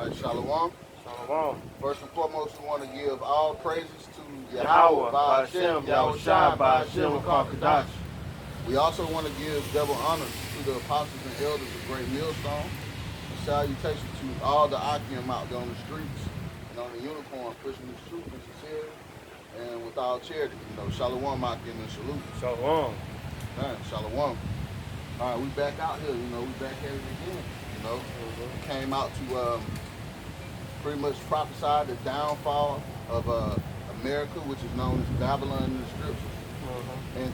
right, Shalom. Shalom. First and foremost, we want to give all praises to Yahawah, Yahawah, Hashem, Yahawashi, Yahawashi, Hashem, Yahawashi. We also want to give double honor to the apostles and elders of Great Millstone. A salutation to all the Akim out there on the streets and on the unicorn pushing this truth and sincerity and with all charity. Shalom Akim and salute. Shalom. Shalom. All right, we back out here. We back at it again. We came out to pretty much prophesy the downfall of America, which is known as Babylon in the scriptures, and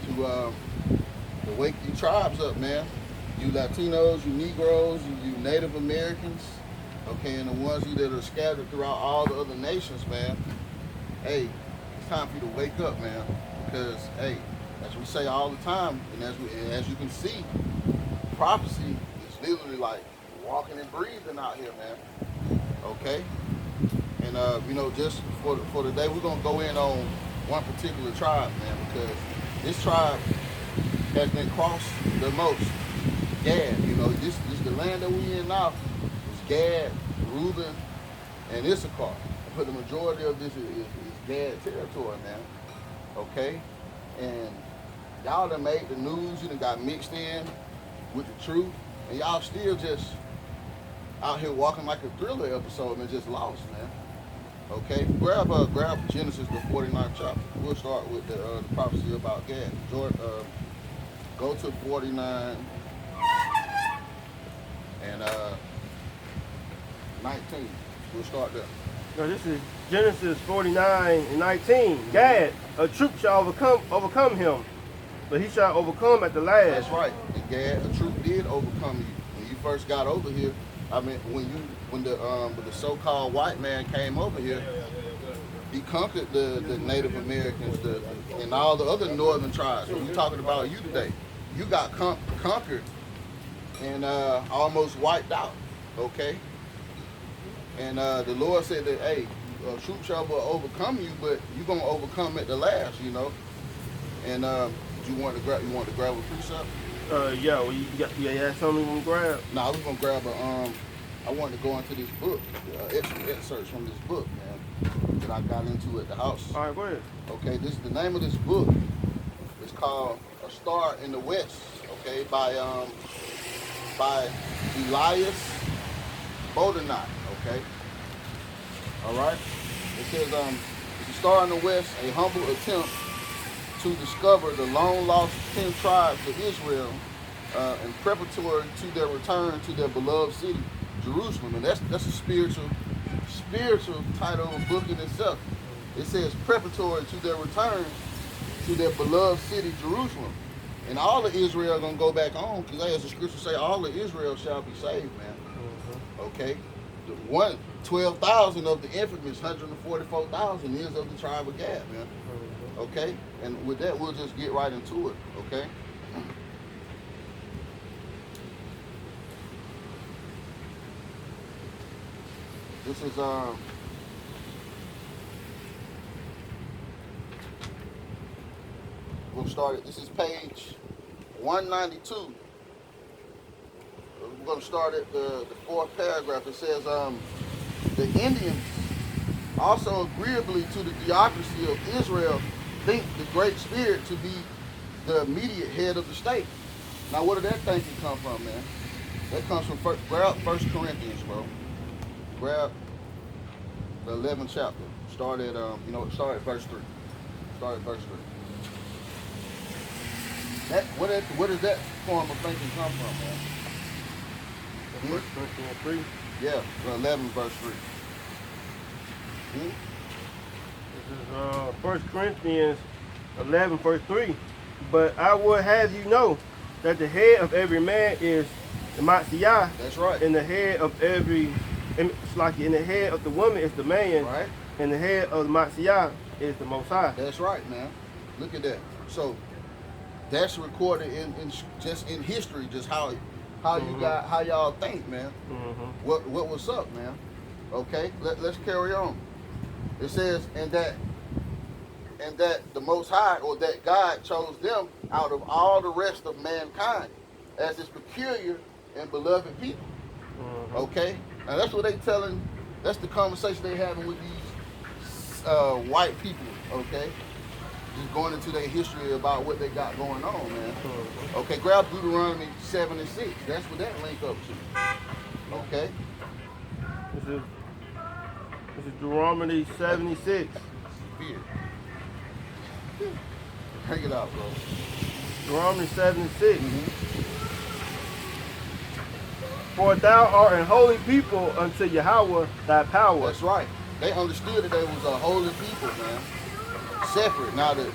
to wake you tribes up, man. You Latinos, you Negroes, you Native Americans, okay, and the ones you that are scattered throughout all the other nations, man. Hey, it's time for you to wake up, man, because hey, as we say all the time, and as you can see, prophecy is literally like walking and breathing out here, man. Okay, and just for today, we're gonna go in on one particular tribe, man, because this tribe has been crossed the most. Gad, this the land that we in now is Gad, Reuben, and Issachar. But the majority of this is Gad territory, man. Okay, and y'all done made the news, you done got mixed in with the truth, and y'all still just out here walking like a thriller episode and just lost, man. Okay, grab Genesis the 49th chapter. We'll start with the prophecy about Gad. Go to 49 and 19. We'll start there. No, this is Genesis 49 and 19. Gad, a troop shall overcome him, but he shall overcome at the last. That's right. And Gad, a troop did overcome you when you first got over here. I mean, when the so-called white man came over here, he conquered the Native Americans and all the other northern tribes. So we're talking about you today. You got conquered and almost wiped out, okay? And the Lord said that, hey, a troop shall overcome you, but you're gonna overcome at the last, And you want to grab a precept? Yeah. Well, you have something you want to grab? Nah, I was gonna grab I wanted to go into this book, excerpts from this book, man, that I got into at the house. All right, go ahead. Okay, this is the name of this book. It's called A Star in the West. Okay, by Elias Bodenot. Okay. All right. It says it's a star in the west, a humble attempt to discover the long lost 10 tribes of Israel in preparatory to their return to their beloved city, Jerusalem. And that's a spiritual title of a book in itself. It says preparatory to their return to their beloved city, Jerusalem. And all of Israel are going to go back home, because as the scriptures say, all of Israel shall be saved, man. Okay? 12,000 of the infamous 144,000 is of the tribe of Gad, man. Okay? And with that, we'll just get right into it, okay? This is we'll start it. This is page 192. We're going to start at the fourth paragraph. It says, the Indians, also agreeably to the theocracy of Israel, think the Great Spirit to be the immediate head of the state. Now, where did that thinking come from, man? That comes from grab 1 Corinthians, bro. Grab the 11th chapter. Start at verse 3. Start at verse 3. Where does that form of thinking come from, man? 1 Corinthians 3? Yeah, 11 verse 3. This is 1 Corinthians 11 verse 3. But I would have you know that the head of every man is the Matsiyah. That's right. And the head of the head of the woman is the man. Right. And the head of the Matsiyah is the Most High. That's right, man. Look at that. So that's recorded in history, just how y'all think, man. What's up, man? Okay, let's carry on. It says, and that the Most High, or that God, chose them out of all the rest of mankind as his peculiar and beloved people. Okay, now that's what they telling That's the conversation they having with these white people, okay? Just going into their history about what they got going on, man. Okay, grab Deuteronomy 7 and 6. That's what that link up to. Okay? This is Deuteronomy 76. Fear. Bring it out, bro. Deuteronomy 76. For thou art an holy people unto Yahawah thy power. That's right. They understood that they was a holy people, man. Separate. Now, the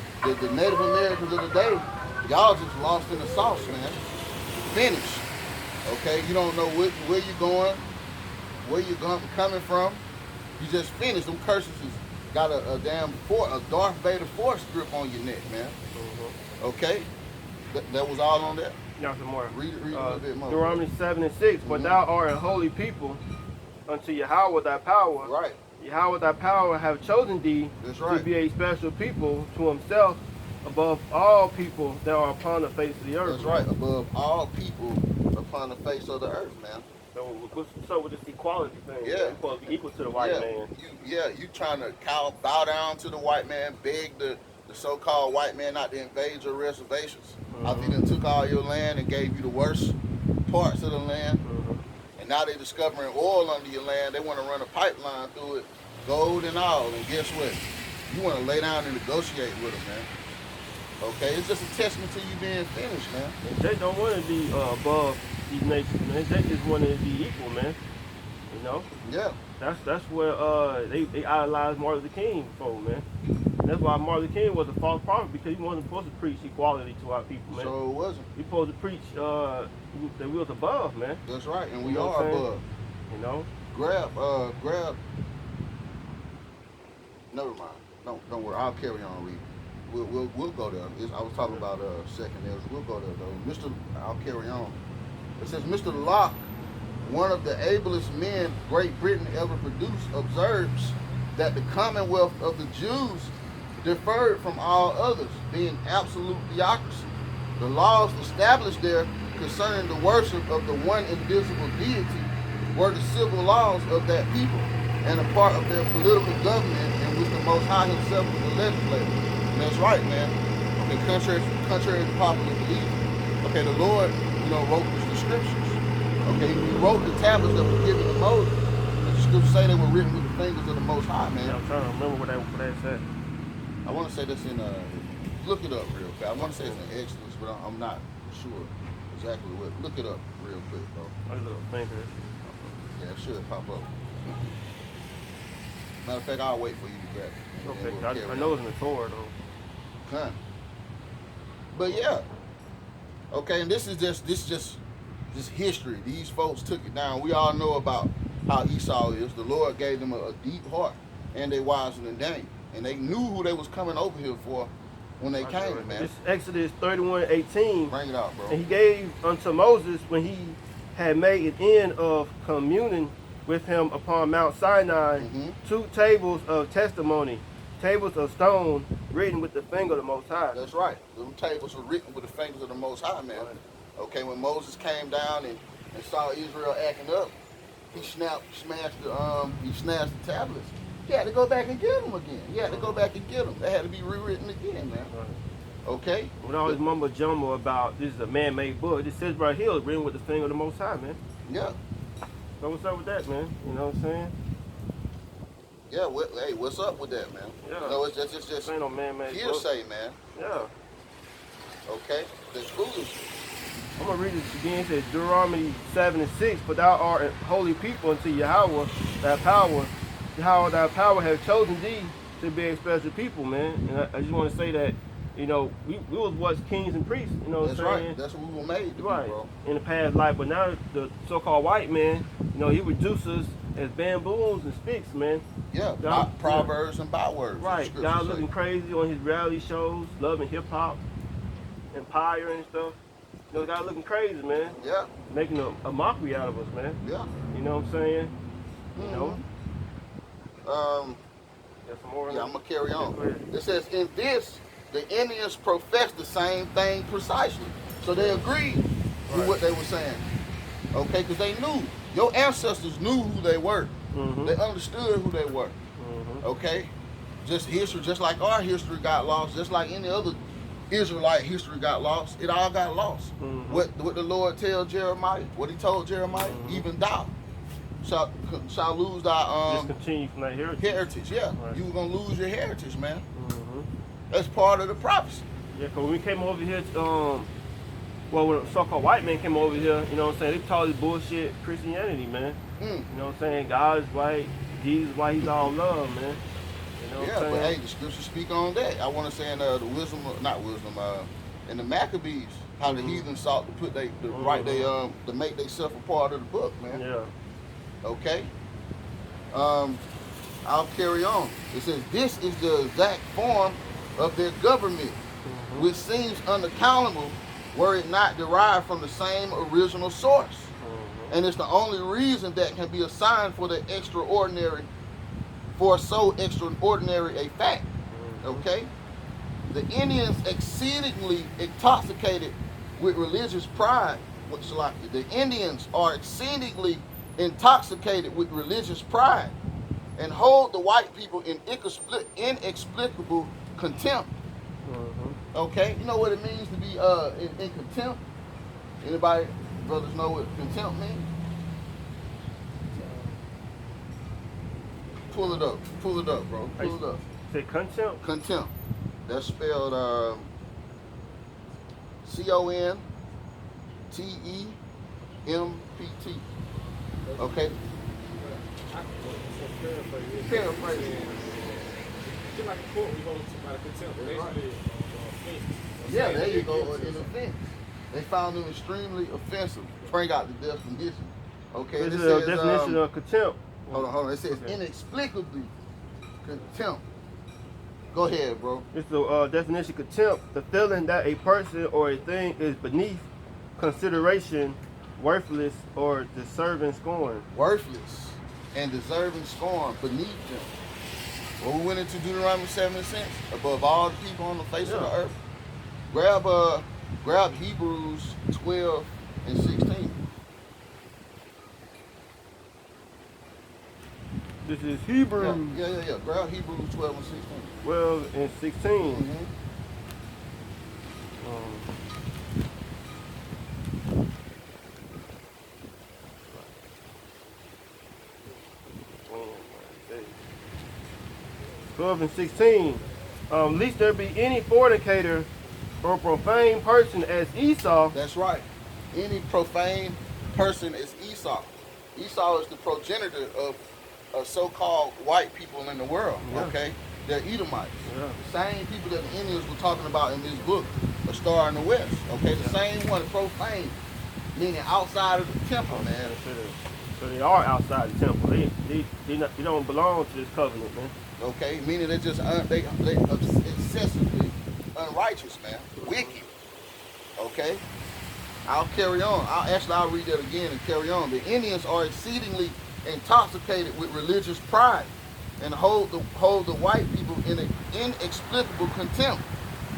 Native Americans of the day, y'all just lost in the sauce, man. Finished. Okay? You don't know where you're going, where you're coming from. You just finished. Them curses got a damn a Darth Vader force grip on your neck, man. Okay? That was all on there? Y'all some more. Read a little bit more. Deuteronomy 7 and 6. For thou art a holy people unto Yahawah thy power. Right. Yahawah thy power have chosen thee to be a special people to himself above all people that are upon the face of the earth. That's right. Above all people upon the face of the earth, man. So what's up with this equality thing? Yeah. You're supposed to be equal to the white man. You trying to bow down to the white man, beg the so-called white man not to invade your reservations. After he done took all your land and gave you the worst parts of the land. And now they're discovering oil under your land. They want to run a pipeline through it, gold and all. And guess what? You want to lay down and negotiate with them, man. Okay? It's just a testament to you being finished, man. They don't want to be above these nations, man. They just want to be equal, man. You know? Yeah. That's where they idolized Martin Luther King for, man. And that's why Martin Luther King was a false prophet, because he wasn't supposed to preach equality to our people, man. So it wasn't. He supposed to preach that we was above, man. That's right, and we You know are above. You know? Grab. Never mind. Don't worry. I'll carry on reading. We'll go there. I was talking about second Ezra. We'll go there though. I'll carry on. It says, Mr. Locke, one of the ablest men Great Britain ever produced, observes that the Commonwealth of the Jews differed from all others, being absolute theocracy. The laws established there concerning the worship of the one invisible deity were the civil laws of that people, and a part of their political government in which the Most High himself was the legislator. And that's right, man. Okay, contrary to popular belief. Okay, the Lord, wrote the scriptures. Okay, he wrote the tablets that were given to Moses. And the scriptures say they were written with the fingers of the Most High, man. Yeah, I'm trying to remember what that said. I want to say that's in, look it up real quick. I want to say it's in Exodus, but I'm not sure exactly what. Look it up real quick, bro. My little finger. Yeah, it should pop up. Matter of fact, I'll wait for you to grab it. Okay, I know it's in the Torah, though. Huh. But yeah. Okay, and this is just history. These folks took it down. We all know about how Esau is. The Lord gave them a deep heart, and they wiser than Daniel. And they knew who they was coming over here for when they came, man. It's Exodus 31:18. Bring it out, bro. And he gave unto Moses, when he had made an end of communing with him upon Mount Sinai, 2 tables of testimony, tables of stone written with the finger of the Most High. That's right. The tables were written with the fingers of the Most High, man. Right. Okay, when Moses came down and saw Israel acting up, he smashed the tablets. He had to go back and get them again. He had to go back and get them. They had to be rewritten again, man. Right. Okay? With all this mumbo jumbo about this is a man-made book, it says right here, written with the finger of the Most High, man. Yeah. So what's up with that, man? You know what I'm saying? Yeah, hey, what's up with that, man? Yeah. No, it's just ain't no man-made hearsay, man. Yeah. Okay? That's foolish. I'm going to read this again. It says, Deuteronomy 7 and 6, for thou art a holy people unto Yahawah thy power. Yahawah thy power have chosen thee to be a special people, man. And I just want to say that, we was once kings and priests, you know what I'm saying? That's right. That's what we were made to be, bro. In the past life. But now the so-called white man, he reduces us as bamboos and sticks, man. Yeah, proverbs and bywords. Right. God looking crazy on his reality shows, loving hip-hop, Empire and stuff. God looking crazy, man. Yeah. Making a mockery out of us, man. Yeah. You know what I'm saying? Some more I'm going to carry on. It says, in this, the Indians professed the same thing precisely. So they agreed with what they were saying. Okay, because they knew Your ancestors knew who they were. Mm-hmm. They understood who they were. Mm-hmm. Okay? Just history, just like our history got lost, just like any other Israelite history got lost, it all got lost. Mm-hmm. What the Lord tell Jeremiah, what he told Jeremiah, Mm-hmm. even thou shall lose thy Just continue from that heritage. heritage. Yeah, Right. you were gonna lose your heritage, man. Mm-hmm. That's part of the prophecy. Yeah, because when we came over here, well, when the so-called white man came over here, you know what I'm saying, they taught this bullshit Christianity, man. You know what I'm saying? God is white, Jesus is white, he's all love, man. You know what Yeah, I'm but saying? hey, the scriptures speak on that. I want to say in the wisdom, in the Maccabees, how the heathens sought to put to make themselves a part of the book, man. Yeah. Okay. I'll carry on. It says, this is the exact form of their government, which seems unaccountable were it not derived from the same original source. And it's the only reason that can be assigned for so extraordinary a fact. Okay? The Indians exceedingly intoxicated with religious pride. The Indians are exceedingly intoxicated with religious pride and hold the white people in inexplicable contempt. Okay? You know what it means to be in contempt? Anybody, brothers, know what contempt means? Pull it up, bro. Pull it up. Say contempt? Contempt. That's spelled CONTEMPT. Okay. Paraphrase. Just like a court, we hold somebody contempt. Basically, Yeah, there you go. An offense. They found them extremely offensive. Bring out the definition. Okay. This is says, a definition of contempt. Hold on. It says inexplicably contempt. Go ahead, bro. It's the definition of contempt, the feeling that a person or a thing is beneath consideration, worthless, or deserving scorn. Worthless and deserving scorn beneath them. When we went into Deuteronomy 7:6, above all the people on the face of the earth, grab Hebrews 12 and 16. This is Hebrews Yeah. Grab Hebrews 12 and 16. 12 and 16. Twelve and 16. Lest there be any fornicator or profane person as Esau. That's right. Any profane person is Esau. Esau is the progenitor of so-called white people in the world. Yeah. Okay, they're Edomites. Yeah. The same people that the Indians were talking about in this book, A Star in the West. Okay, the same one, profane, meaning outside of the temple, man. So they are outside the temple. They don't belong to this covenant, man. Okay, meaning they're just they excessively unrighteous, man, wicked. Okay, I'll carry on. I'll read that again and carry on. The Indians are exceedingly intoxicated with religious pride and hold the white people in an inexplicable contempt.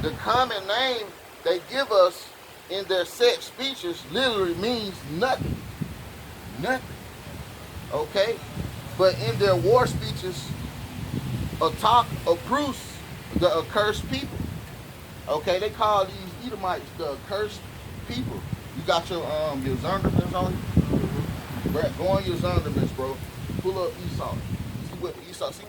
The common name they give us in their set speeches literally means nothing. Nothing. Okay? But in their war speeches, approves the accursed people. Okay, they call these Edomites the accursed people. You got your Zondermans on you? Go on your Zondermans, bro. Pull up Esau. See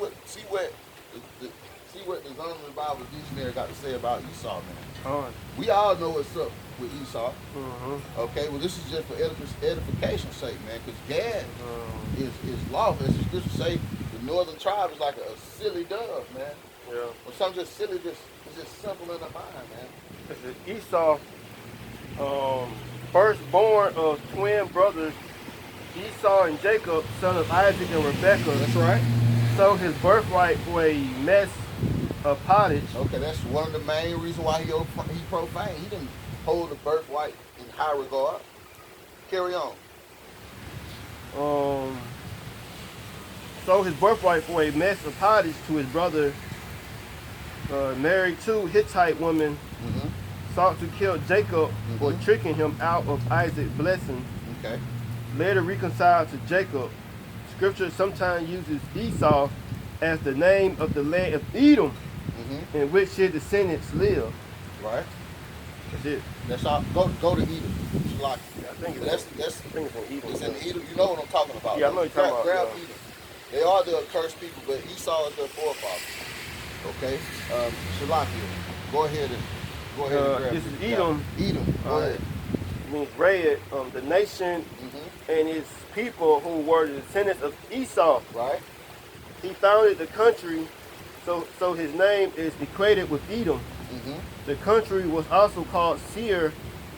what the Zonderman Bible dictionary got to say about Esau, man. We all know what's up with Esau. Okay, well this is just for edification's sake, man, because Gad is lawful. As the scriptures say, the northern tribe is like a silly dove, man. Yeah. Or something just silly, it's just simple in the mind, man. Esau, firstborn of twin brothers, Esau and Jacob, son of Isaac and Rebekah. That's right. Sold his birthright for a mess of pottage. Okay, that's one of the main reasons why he profane. He didn't hold the birthright in high regard. Carry on. Sold his birthright for a mess of pottage to his brother. Married two Hittite women. Sought to kill Jacob for tricking him out of Isaac's blessing. Okay. later reconciled to Jacob. Scripture sometimes uses Esau as the name of the land of Edom, in which his descendants live. Right. That's it. That's all. Go to Edom. Like, I think it's that's I think it's in Edom. it's in Edom. You know what I'm talking about. Yeah, I know what you're talking about. Grab Yeah. Edom. They are the accursed people, but Esau is their forefather. Okay. Shalakia. Go ahead and grab This it. is Edom. Edom. Go ahead. Means red. The nation and his people who were the descendants of Esau. Right. He founded the country, so his name is equated with Edom. The country was also called Seir,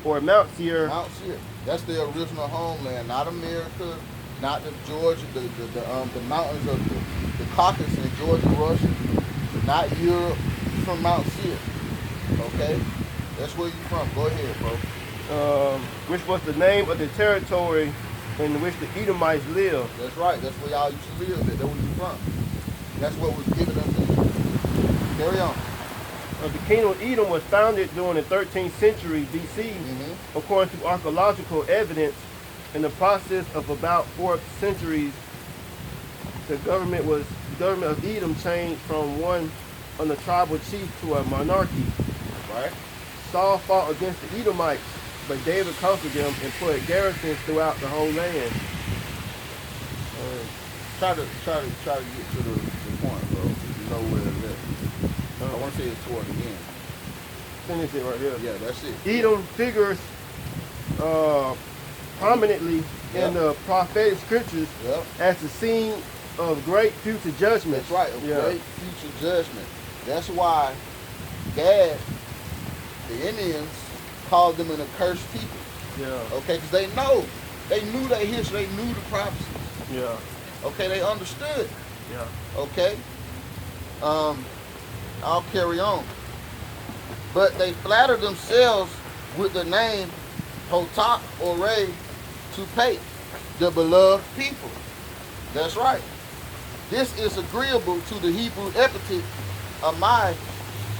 or Mount Seir. Mount Seir. That's their original homeland, not America, not the Georgia, the mountains of the Caucasus in Georgia, Russia, not Europe. You're from Mount Seir. Okay? That's where you from. Go ahead, bro. Which was the name of the territory in which the Edomites lived. That's right. That's where y'all used to live at. That's where you from. That's what was given unto you. Carry on. The kingdom of Edom was founded during the 13th century BC, according to archaeological evidence. In the process of about 4 centuries, the government of Edom changed from one on the tribal chief to a monarchy. Right. Saul fought against the Edomites, but David conquered them and put garrisons throughout the whole land. Try to get to the point, bro. You know where it's at. I want to say it toward the end. Finish it right here. Yeah, that's it. Edom figures prominently in the prophetic scriptures as the scene of great future judgment. That's right, of great future judgment. That's why Gad, the Indians, called them an accursed people. Yeah. Okay, because they knew their history, they knew the prophecies. Yeah. Okay, they understood. Yeah. Okay. I'll carry on. But they flatter themselves with the name Hotak or Ray to pay the beloved people. That's right. This is agreeable to the Hebrew epithet Amai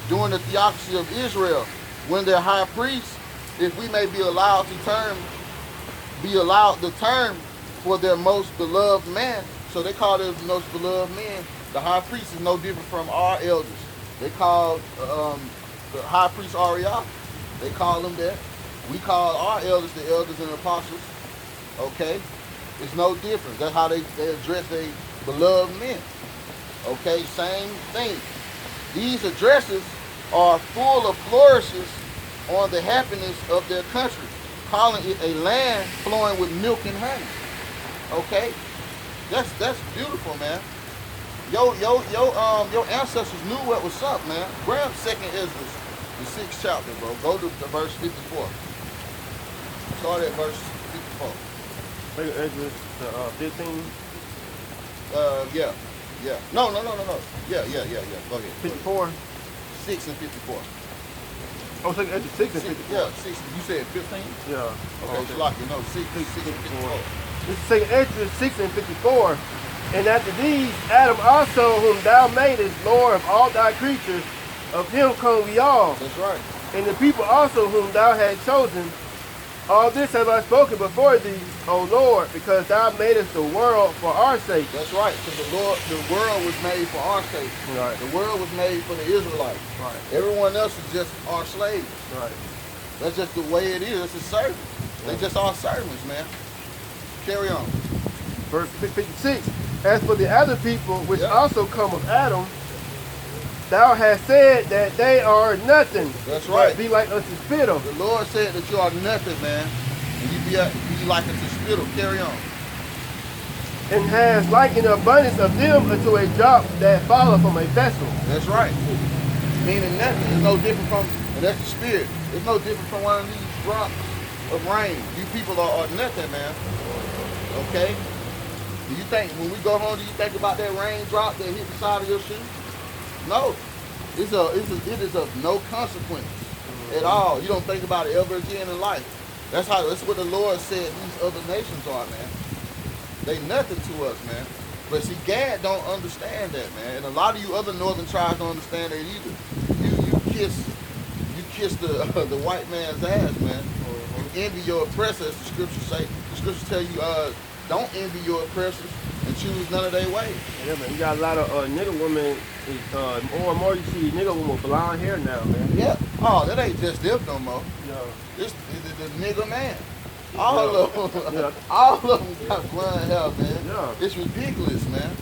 during the theocracy of Israel, when their high priest, if we may be allowed the term for their most beloved man. So they call their most beloved men. The high priest is no different from our elders. They call the high priest Ariah. They call them that. We call our elders the elders and apostles. Okay? It's no difference. That's how they address their beloved men. Okay? Same thing. These addresses are full of flourishes on the happiness of their country, calling it a land flowing with milk and honey. Okay? That's beautiful, man. Your ancestors knew what was up, man. Grab 2nd Ezra, the 6th chapter, bro. Go to verse 54. Start at verse 54. 2nd Ezra 15. Yeah. No. Yeah. Go ahead. 54. 6 and 54. Oh, 2nd Ezra 6 and 54. Yeah, 6. You said 15? Yeah. Okay, it's like, 6 and 54. This is 2nd Ezra 6 and 54. And after these, Adam also, whom thou madest Lord of all thy creatures, of him come we all. That's right. And the people also whom thou hast chosen. All this have I spoken before thee, O Lord, because thou madest the world for our sake. That's right, because the world was made for our sake. Right. The world was made for the Israelites. Right. Everyone else is just our slaves. Right. That's just the way it is. It's a servant. They just our servants, man. Carry on. Verse 56. As for the other people which also come of Adam, thou hast said that they are nothing. That's right. Be like unto spittle. The Lord said that you are nothing, man. And you be like unto spittle. Carry on. And has likened the abundance of them unto a drop that falleth from a vessel. That's right. Meaning nothing. It's no different from, and that's the spirit. It's no different from one of these drops of rain. You people are nothing, man. Okay? Do you think, when we go home, do you think about that raindrop that hit the side of your shoe? No. It is of no consequence at all. You don't think about it ever again in life. That's what the Lord said these other nations are, man. They nothing to us, man. But see, Gad don't understand that, man. And a lot of you other northern tribes don't understand that either. You kiss the white man's ass, man. You envy your oppressor, as the scriptures say. The scriptures tell you, don't envy your oppressors and choose none of their ways. Yeah, man. You got a lot of nigga women. More and more you see nigga women with blonde hair now, man. Yeah. Oh, that ain't just them no more. Yeah. This the nigga man. All of them, Yeah. all of them got blonde hair, man. Yeah. It's ridiculous, man.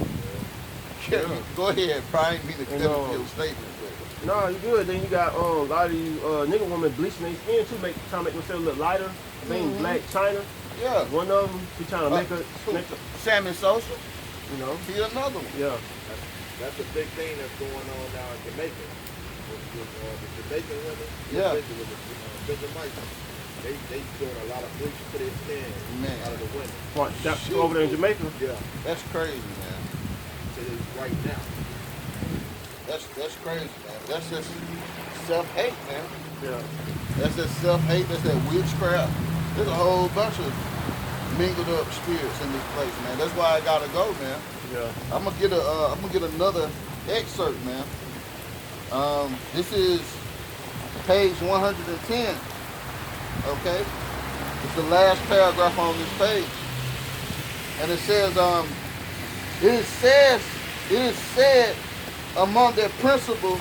Yeah. Go ahead, Brian. Me to cut know, your statement. No, you good. Then you got a lot of these nigga women bleaching their skin too, trying to make themselves look lighter. I think Black China. Yeah. One of them, she trying to make her. Salmon Social. You know. He another one. Yeah. That's a big thing that's going on now in Jamaica. With the Jamaican women, Yeah. especially with the Vegemite, they doing a lot of bleaching to their skin out of the women. Over there in Jamaica. Yeah. That's crazy, man. So it's right now. That's crazy, man. That's just self-hate, man. Yeah. That's just self-hate. That's that witchcraft. There's a whole bunch of mingled up spirits in this place, man. That's why I gotta go, man. Yeah. I'm gonna get another excerpt, man. This is page 110. Okay, it's the last paragraph on this page, and it says, it is said among their principal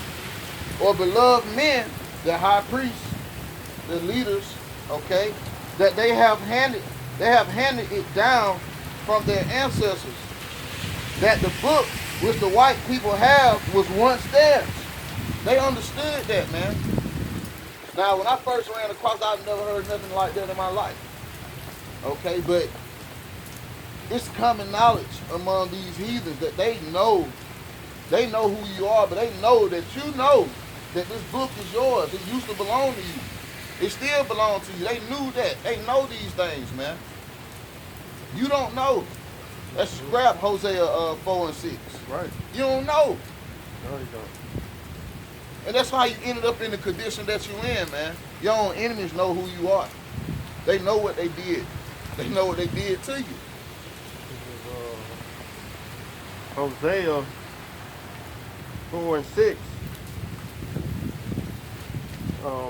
or beloved men, the high priests, the leaders, okay, that they have handed it down from their ancestors, that the book which the white people have was once theirs. They understood that, man. Now, when I first ran across, I've never heard nothing like that in my life. Okay, but it's common knowledge among these heathens that they know who you are, but they know that you know that this book is yours. It used to belong to you. It still belongs to you. They knew that. They know these things, man. You don't know. Let's scrap Hosea 4 and 6. Right. You don't know. No, you don't. And that's how you ended up in the condition that you're in, man. Your own enemies know who you are. They know what they did. They know what they did to you. This is, Hosea 4 and 6.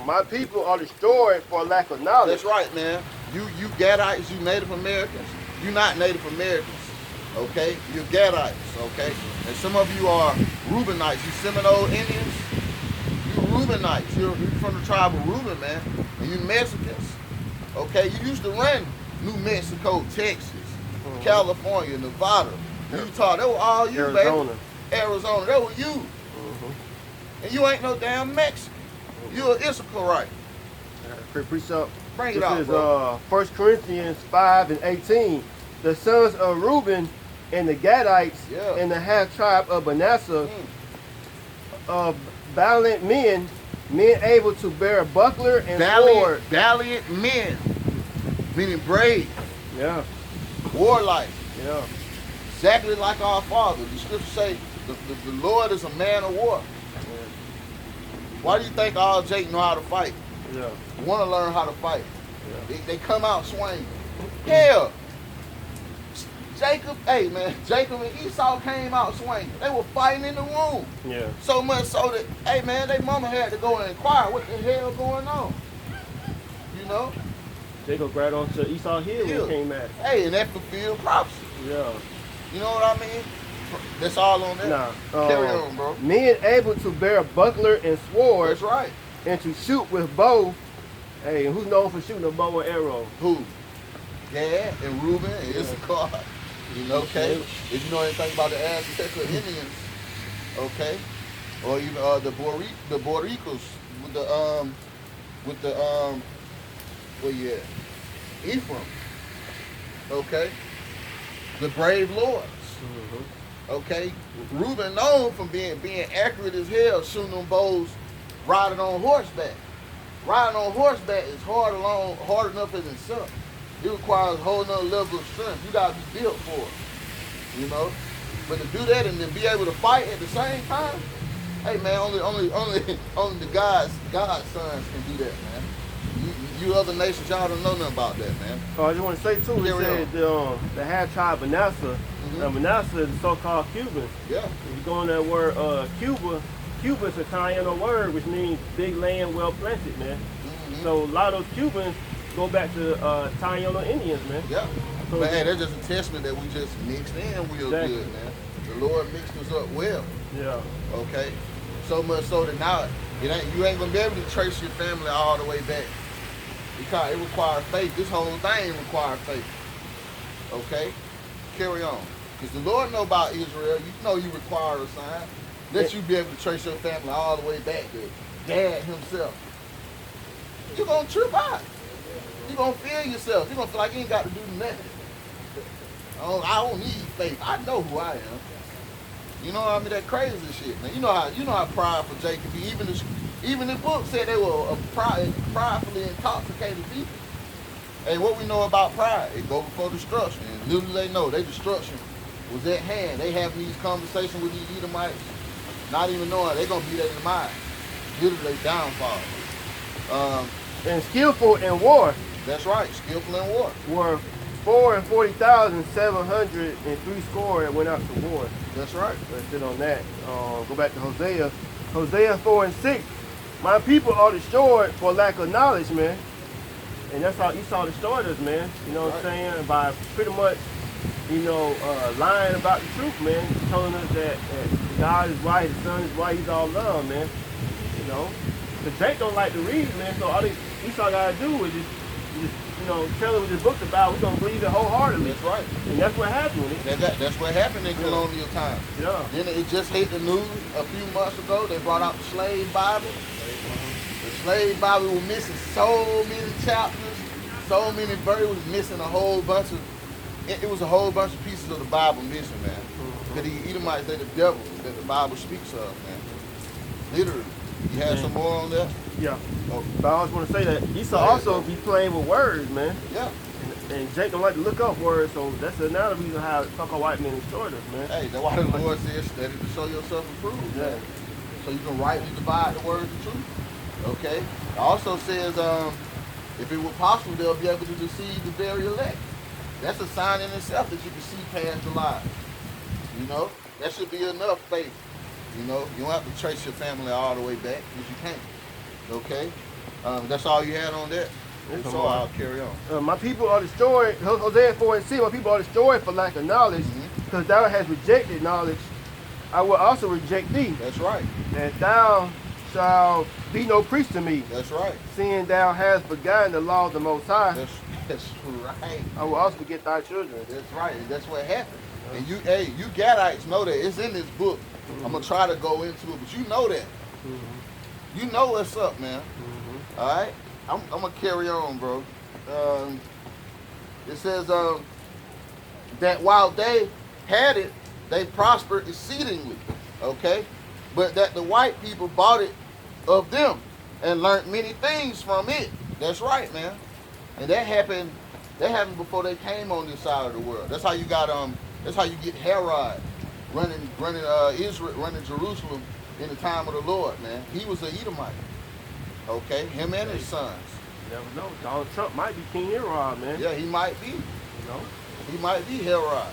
My people are destroyed for lack of knowledge. That's right, man. You Gadites, you Native Americans. You're not Native Americans, okay? You're Gadites, okay? And some of you are Reubenites. You Seminole Indians. You Reubenites. You're from the tribe of Reuben, man. And you Mexicans, okay? You used to run New Mexico, Texas, California, Nevada, Utah. They were all you, Arizona. baby. Arizona. They were you. And you ain't no damn Mexican. You're an Issacharite. Precept. Bring it This out, is bro. 1 Corinthians 5 and 18. The sons of Reuben and the Gadites and the half tribe of Manasseh, valiant men able to bear a buckler and sword. Valiant men, meaning brave, Yeah, warlike, yeah. exactly like our Father. The scriptures say the Lord is a man of war. Why do you think all Jake know how to fight? Yeah. Want to learn how to fight. Yeah. They come out swinging. Hell, Jacob and Esau came out swinging. They were fighting in the room. Yeah. So much so that, hey man, their mama had to go and inquire what the hell going on. You know? Jacob grabbed onto Esau Hill when he came at it. Hey, and that fulfilled prophecy. Yeah. You know what I mean? That's all on that. Nah. Carry on, bro. Men able to bear a buckler and sword That's right. and to shoot with bow. Hey, who's known for shooting a bow and arrow? Who? Gad and Reuben and Issachar. You know, okay? If you know anything about the Azteca Indians, okay? Or even the Boricos with the Ephraim. Okay? The brave lords. Okay? Reuben known for being accurate as hell, shooting them bows, riding on horseback. Riding on horseback is hard enough in itself. It requires a whole nother level of strength. You gotta be built for it. You know? But to do that and then be able to fight at the same time, hey man, only the God's sons can do that, man. You other nations, y'all don't know nothing about that, man. Oh, I just want to say too, it said the half tribe Manasseh. Manasseh is the so-called Cubans. Yeah. If you go on that word Cuba is a Italian word which means big land well planted, man. So a lot of those Cubans go back to Taino Indians, man. Yeah. So But hey, that's just a testament that we just mixed in real Exactly. good, man. The Lord mixed us up well. yeah, Okay? So much so that now you ain't gonna be able to trace your family all the way back. Because it requires faith. This whole thing requires faith. Okay? Carry on. Because the Lord know about Israel. You know you require a sign. Let you be able to trace your family all the way back to Dad himself. You're gonna trip out. You're gonna feel yourself. You're gonna feel like you ain't got to do nothing. I don't need faith. I know who I am. You know what I mean? That crazy shit, man. You know how prideful Jacob be. Even the book said they were a pridefully intoxicated people. And what we know about pride, it go before destruction. And little they know, their destruction was at hand. They having these conversations with these Edomites, not even knowing they're gonna be their demise. Literally their downfall. and skillful in war That's right, skillful in war. were 440,703 score that went out to war. That's right. Let's sit on that. Go back to Hosea. Hosea 4:6. My people are destroyed for lack of knowledge, man. And that's how Esau destroyed us, man. You know what I'm saying? By pretty much, lying about the truth, man. Telling us that God is right, his son is right, he's all love, man. You know? Because Jake don't like to read, man. So all Esau got to do is just tell him what this book's about. We're going to believe it wholeheartedly. That's right. And that's what happened. That's what happened in colonial times. Yeah. Then it just hit the news a few months ago. They brought out the slave Bible. The slave Bible was missing so many chapters, so many verses. It was missing a whole bunch of. It was a whole bunch of pieces of the Bible missing, man. Because the Edomites, they're the devil that the Bible speaks of, man. Literally. You have some more on that? Yeah. Okay. But I always want to say that Esau also be playing with words, man. Yeah. And Jake don't like to look up words, so that's another reason how so-called white men destroyed us, man. Hey, that's why the Lord says study to show yourself approved, Yeah. man. So you can rightly divide the words of truth. Okay? It also says, if it were possible, they'll be able to deceive the very elect. That's a sign in itself that you can see past the lies. You know? That should be enough faith. You know? You don't have to trace your family all the way back, because you can't. Okay? That's all you had on that? So I'll carry on. My people are destroyed, Hosea 4:6, my people are destroyed for lack of knowledge, because thou hast rejected knowledge. I will also reject thee. That's right. And thou shalt be no priest to me. That's right. Seeing thou hast forgotten the law of the Most High, That's right. I will also forget thy children. That's right. And that's what happened. And you Gadites know that. It's in this book. I'm going to try to go into it, but you know that. You know what's up, man. All right? I'm going to carry on, bro. It says that while they had it, they prospered exceedingly, okay? But that the white people bought it of them and learned many things from it. That's right, man. And that happened before they came on this side of the world. That's how you got that's how you get Herod running Israel, running Jerusalem in the time of the Lord, man. He was an Edomite. Okay, him and his sons. You never know. Donald Trump might be King Herod, man. Yeah, he might be. You know? He might be Herod.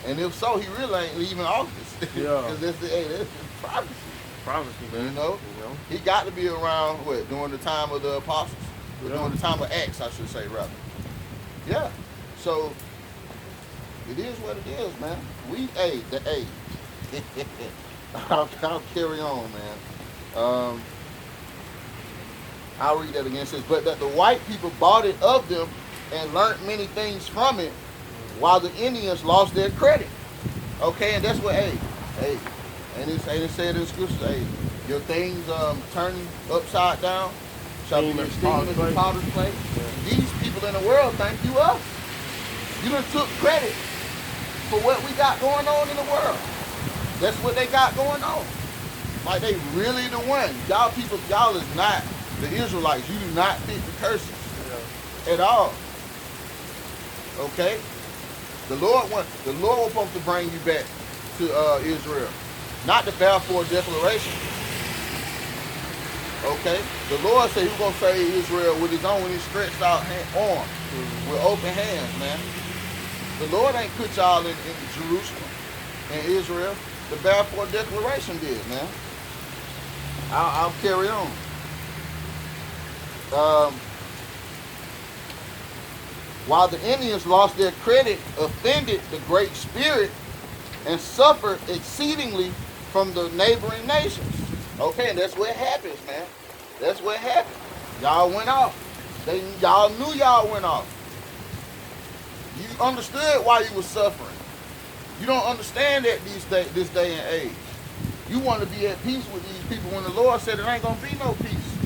And if so, he really ain't leaving office. Yeah. Because that's the prophecy. Prophecy, man. You know? He got to be around, during the time of the apostles? Or during the time of Acts, I should say, rather. Yeah. So, it is what it is, man. I'll carry on, man. I'll read that again. It says, but that the white people bought it of them and learned many things from it, while the Indians lost their credit. Okay, and that's what, and it said in the scriptures, your things turning upside down shall be esteemed in the potter's place. These people in the world thank you us. You done took credit for what we got going on in the world. That's what they got going on. Like they really the one. Y'all is not the Israelites. You do not fit the curses at all. Okay? The Lord was supposed to bring you back to Israel, not the Balfour Declaration. Okay? The Lord said He was gonna save Israel with His stretched out arm, with open hands, man. The Lord ain't put y'all in Jerusalem and Israel. The Balfour Declaration did, man. I'll carry on. while the Indians lost their credit, offended the Great Spirit, and suffered exceedingly from the neighboring nations. Okay, and that's what happens, man. That's what happened. Y'all went off. Y'all knew y'all went off. You understood why you were suffering. You don't understand that this day and age. You want to be at peace with these people when the Lord said it ain't going to be no peace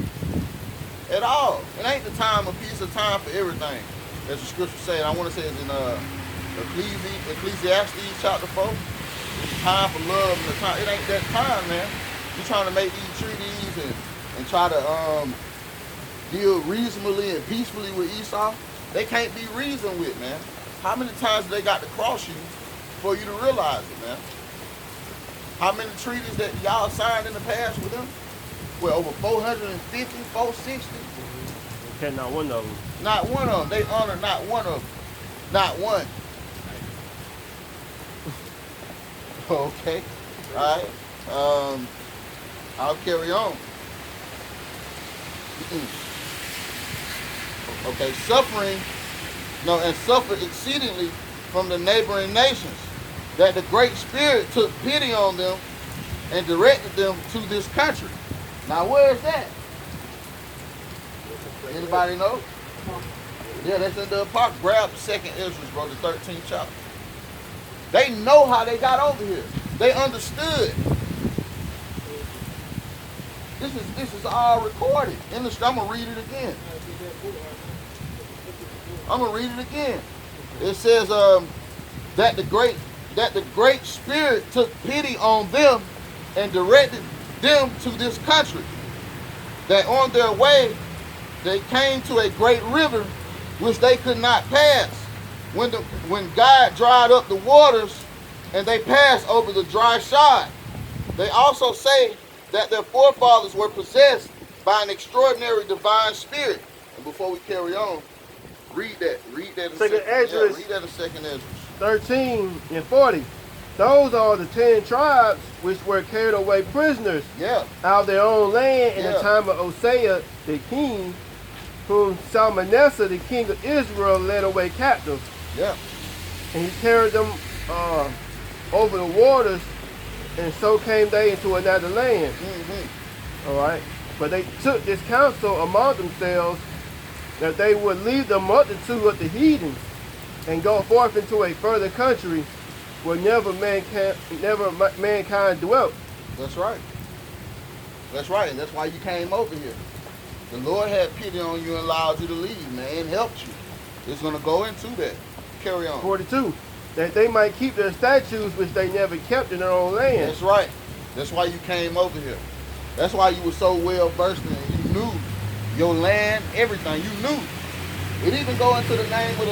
at all. It ain't the time of peace, a time for everything. As the scripture said, I want to say it's in Ecclesiastes chapter 4. It's time for love and the time. It ain't that time, man. You're trying to make these treaties and try to deal reasonably and peacefully with Esau. They can't be reasoned with, man. How many times they got to cross you for you to realize it, man? How many treaties that y'all signed in the past with them? Well, over 450, 460. Okay, not one of them. Not one of them. They honor not one of them. Not one. Okay. All right. I'll carry on. Okay, and suffered exceedingly from the neighboring nations, that the Great Spirit took pity on them and directed them to this country. Now, where is that? Anybody know? Yeah, that's in the park. Grab the 2nd Ezra, bro, the 13th chapter. They know how they got over here. They understood. This is all recorded. I'm gonna read it again. It says that the Great Spirit took pity on them and directed them to this country. That on their way they came to a great river which they could not pass. When God dried up the waters and they passed over the dry shod. They also say that their forefathers were possessed by an extraordinary divine spirit. And before we carry on, read that. Read that in Second Ezra. Read that in 2nd Ezra. 13 and 40. Those are the 10 tribes which were carried away prisoners out of their own land in the time of Hosea the king, whom Salmanessar the king of Israel led away captive. Yeah. And he carried them over the waters, and so came they into another land. All right. But they took this counsel among themselves that they would leave the multitude of the heathens and go forth into a further country where never mankind dwelt. That's right. That's right. And that's why you came over here. The Lord had pity on you and allowed you to leave, man, and helped you. It's going to go into that. Carry on. 42. That they might keep their statutes which they never kept in their own land. That's right. That's why you came over here. That's why you were so well versed in it. You knew your land, everything. You knew. It even go into the name of the